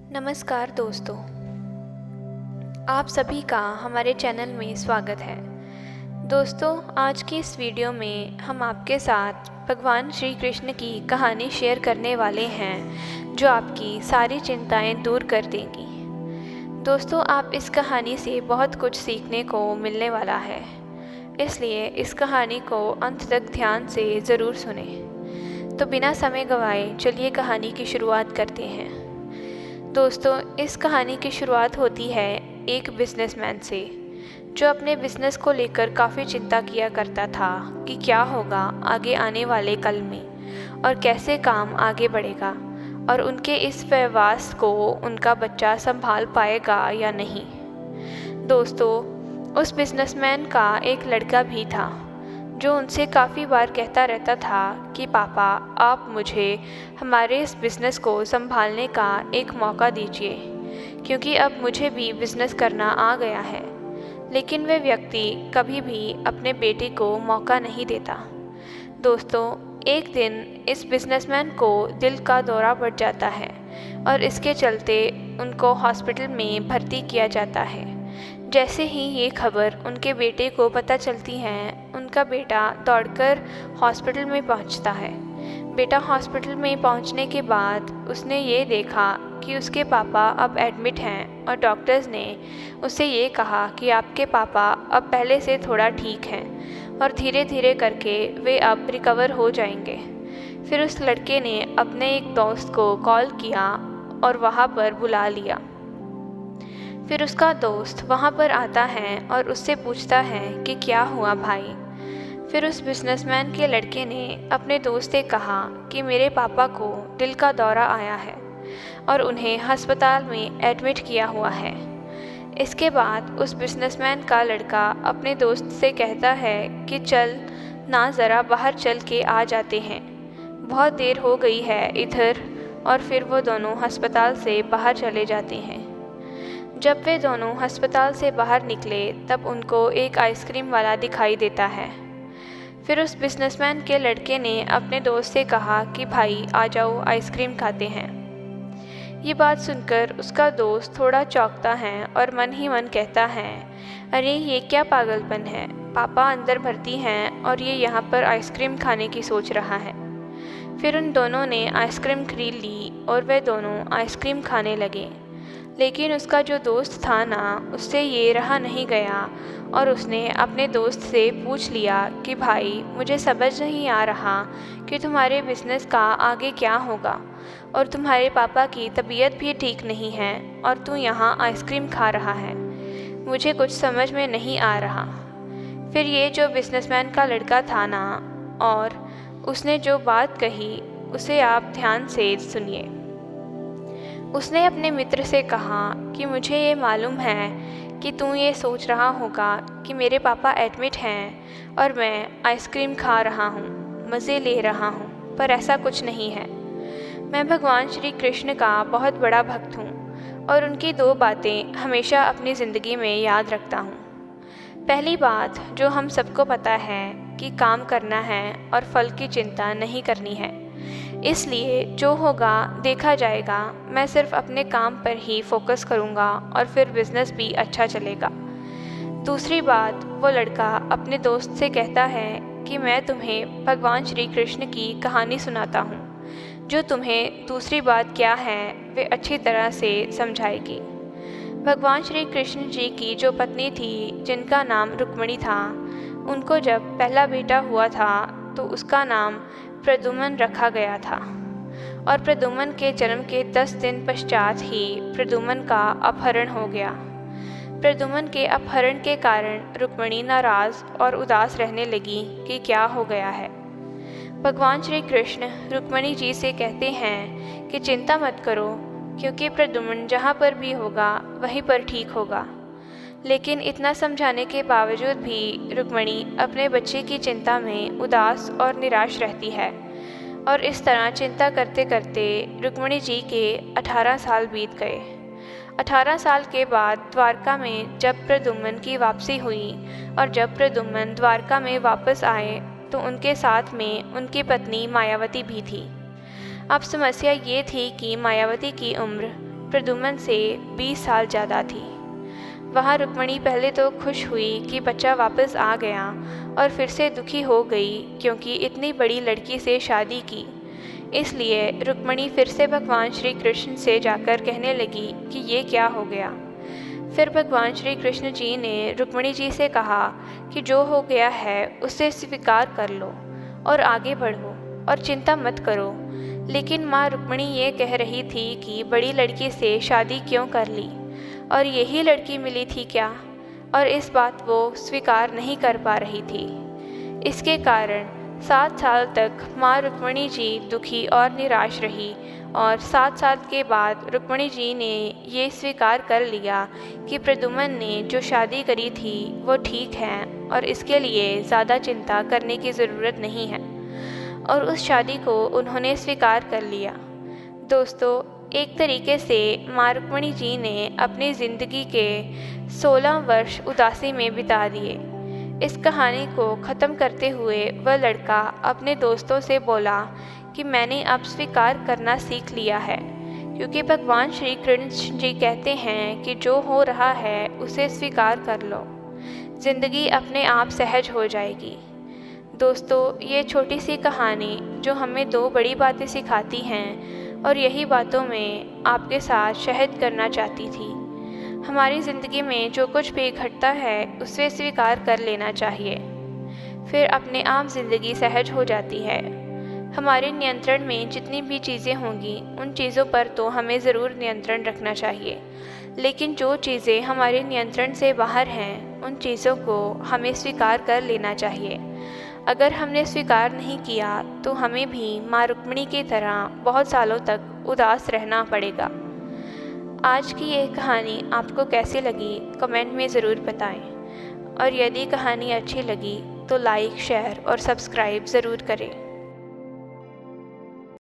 नमस्कार दोस्तों, आप सभी का हमारे चैनल में स्वागत है। दोस्तों, आज की इस वीडियो में हम आपके साथ भगवान श्री कृष्ण की कहानी शेयर करने वाले हैं जो आपकी सारी चिंताएं दूर कर देंगी। दोस्तों, आप इस कहानी से बहुत कुछ सीखने को मिलने वाला है, इसलिए इस कहानी को अंत तक ध्यान से ज़रूर सुनें। तो बिना समय गंवाए चलिए कहानी की शुरुआत करते हैं। दोस्तों, इस कहानी की शुरुआत होती है एक बिजनेसमैन से जो अपने बिजनेस को लेकर काफ़ी चिंता किया करता था कि क्या होगा आगे आने वाले कल में और कैसे काम आगे बढ़ेगा और उनके इस प्रयास को उनका बच्चा संभाल पाएगा या नहीं। दोस्तों, उस बिजनेसमैन का एक लड़का भी था जो उनसे काफ़ी बार कहता रहता था कि पापा, आप मुझे हमारे इस बिज़नेस को संभालने का एक मौका दीजिए, क्योंकि अब मुझे भी बिज़नेस करना आ गया है। लेकिन वह व्यक्ति कभी भी अपने बेटे को मौका नहीं देता। दोस्तों, एक दिन इस बिजनेसमैन को दिल का दौरा पड़ जाता है और इसके चलते उनको हॉस्पिटल में भर्ती किया जाता है। जैसे ही ये खबर उनके बेटे को पता चलती है, उनका बेटा दौड़कर हॉस्पिटल में पहुंचता है। बेटा हॉस्पिटल में पहुंचने के बाद उसने ये देखा कि उसके पापा अब एडमिट हैं और डॉक्टर्स ने उससे ये कहा कि आपके पापा अब पहले से थोड़ा ठीक हैं और धीरे धीरे करके वे अब रिकवर हो जाएंगे। फिर उस लड़के ने अपने एक दोस्त को कॉल किया और वहाँ पर बुला लिया। फिर उसका दोस्त वहाँ पर आता है और उससे पूछता है कि क्या हुआ भाई। फिर उस बिजनेसमैन के लड़के ने अपने दोस्त से कहा कि मेरे पापा को दिल का दौरा आया है और उन्हें अस्पताल में एडमिट किया हुआ है। इसके बाद उस बिजनेसमैन का लड़का अपने दोस्त से कहता है कि चल ना, ज़रा बाहर चल के आ जाते हैं, बहुत देर हो गई है इधर। और फिर वो दोनों अस्पताल से बाहर चले जाते हैं। जब वे दोनों अस्पताल से बाहर निकले तब उनको एक आइसक्रीम वाला दिखाई देता है। फिर उस बिजनेसमैन के लड़के ने अपने दोस्त से कहा कि भाई आ जाओ, आइसक्रीम खाते हैं। ये बात सुनकर उसका दोस्त थोड़ा चौंकता है और मन ही मन कहता है, अरे ये क्या पागलपन है, पापा अंदर भर्ती हैं और ये यहाँ पर आइसक्रीम खाने की सोच रहा है। फिर उन दोनों ने आइसक्रीम खरीद ली और वे दोनों आइसक्रीम खाने लगे। लेकिन उसका जो दोस्त था ना, उससे ये रहा नहीं गया और उसने अपने दोस्त से पूछ लिया कि भाई, मुझे समझ नहीं आ रहा कि तुम्हारे बिज़नेस का आगे क्या होगा और तुम्हारे पापा की तबीयत भी ठीक नहीं है और तू यहाँ आइसक्रीम खा रहा है, मुझे कुछ समझ में नहीं आ रहा। फिर ये जो बिजनेसमैन का लड़का था ना, और उसने जो बात कही उसे आप ध्यान से सुनिए। उसने अपने मित्र से कहा कि मुझे ये मालूम है कि तू ये सोच रहा होगा कि मेरे पापा एडमिट हैं और मैं आइसक्रीम खा रहा हूँ, मज़े ले रहा हूँ, पर ऐसा कुछ नहीं है। मैं भगवान श्री कृष्ण का बहुत बड़ा भक्त हूँ और उनकी दो बातें हमेशा अपनी ज़िंदगी में याद रखता हूँ। पहली बात जो हम सबको पता है कि काम करना है और फल की चिंता नहीं करनी है, इसलिए जो होगा देखा जाएगा। मैं सिर्फ अपने काम पर ही फोकस करूँगा और फिर बिज़नेस भी अच्छा चलेगा। दूसरी बात, वो लड़का अपने दोस्त से कहता है कि मैं तुम्हें भगवान श्री कृष्ण की कहानी सुनाता हूँ जो तुम्हें दूसरी बात क्या है वे अच्छी तरह से समझाएगी। भगवान श्री कृष्ण जी की जो पत्नी थी जिनका नाम रुक्मिणी था, उनको जब पहला बेटा हुआ था तो उसका नाम प्रद्युम्न रखा गया था और प्रद्युम्न के जन्म के 10 दिन पश्चात ही प्रद्युम्न का अपहरण हो गया। प्रद्युम्न के अपहरण के कारण रुक्मिणी नाराज़ और उदास रहने लगी कि क्या हो गया है। भगवान श्री कृष्ण रुक्मिणी जी से कहते हैं कि चिंता मत करो, क्योंकि प्रद्युम्न जहाँ पर भी होगा वहीं पर ठीक होगा। लेकिन इतना समझाने के बावजूद भी रुक्मिणी अपने बच्चे की चिंता में उदास और निराश रहती है और इस तरह चिंता करते करते रुक्मिणी जी के 18 साल बीत गए। 18 साल के बाद द्वारका में जब प्रद्युम्न की वापसी हुई और जब प्रद्युम्न द्वारका में वापस आए तो उनके साथ में उनकी पत्नी मायावती भी थी। अब समस्या ये थी कि मायावती की उम्र प्रद्युम्न से 20 साल ज़्यादा थी। वहाँ रुक्मिणी पहले तो खुश हुई कि बच्चा वापस आ गया और फिर से दुखी हो गई क्योंकि इतनी बड़ी लड़की से शादी की। इसलिए रुक्मिणी फिर से भगवान श्री कृष्ण से जाकर कहने लगी कि ये क्या हो गया। फिर भगवान श्री कृष्ण जी ने रुक्मिणी जी से कहा कि जो हो गया है उसे स्वीकार कर लो और आगे बढ़ो और चिंता मत करो। लेकिन माँ रुक्मिणी ये कह रही थी कि बड़ी लड़की से शादी क्यों कर ली और यही लड़की मिली थी क्या, और इस बात वो स्वीकार नहीं कर पा रही थी। इसके कारण 7 साल तक माँ रुक्मिणी जी दुखी और निराश रही और 7 साल के बाद रुक्मिणी जी ने ये स्वीकार कर लिया कि प्रद्युम्न ने जो शादी करी थी वो ठीक है और इसके लिए ज़्यादा चिंता करने की ज़रूरत नहीं है, और उस शादी को उन्होंने स्वीकार कर लिया। दोस्तों, एक तरीके से माँ रुक्मिणी जी ने अपनी ज़िंदगी के 16 वर्ष उदासी में बिता दिए। इस कहानी को ख़त्म करते हुए वह लड़का अपने दोस्तों से बोला कि मैंने अब स्वीकार करना सीख लिया है, क्योंकि भगवान श्री कृष्ण जी कहते हैं कि जो हो रहा है उसे स्वीकार कर लो, ज़िंदगी अपने आप सहज हो जाएगी। दोस्तों, ये छोटी सी कहानी जो हमें 2 बड़ी बातें सिखाती हैं और यही बातों में आपके साथ शेयर करना चाहती थी। हमारी ज़िंदगी में जो कुछ भी घटता है उसे स्वीकार कर लेना चाहिए, फिर अपने आप ज़िंदगी सहज हो जाती है। हमारे नियंत्रण में जितनी भी चीज़ें होंगी उन चीज़ों पर तो हमें ज़रूर नियंत्रण रखना चाहिए, लेकिन जो चीज़ें हमारे नियंत्रण से बाहर हैं उन चीज़ों को हमें स्वीकार कर लेना चाहिए। अगर हमने स्वीकार नहीं किया तो हमें भी माँ रुक्मिणी की तरह बहुत सालों तक उदास रहना पड़ेगा। आज की ये कहानी आपको कैसी लगी कमेंट में ज़रूर बताएं, और यदि कहानी अच्छी लगी तो लाइक, शेयर और सब्सक्राइब ज़रूर करें।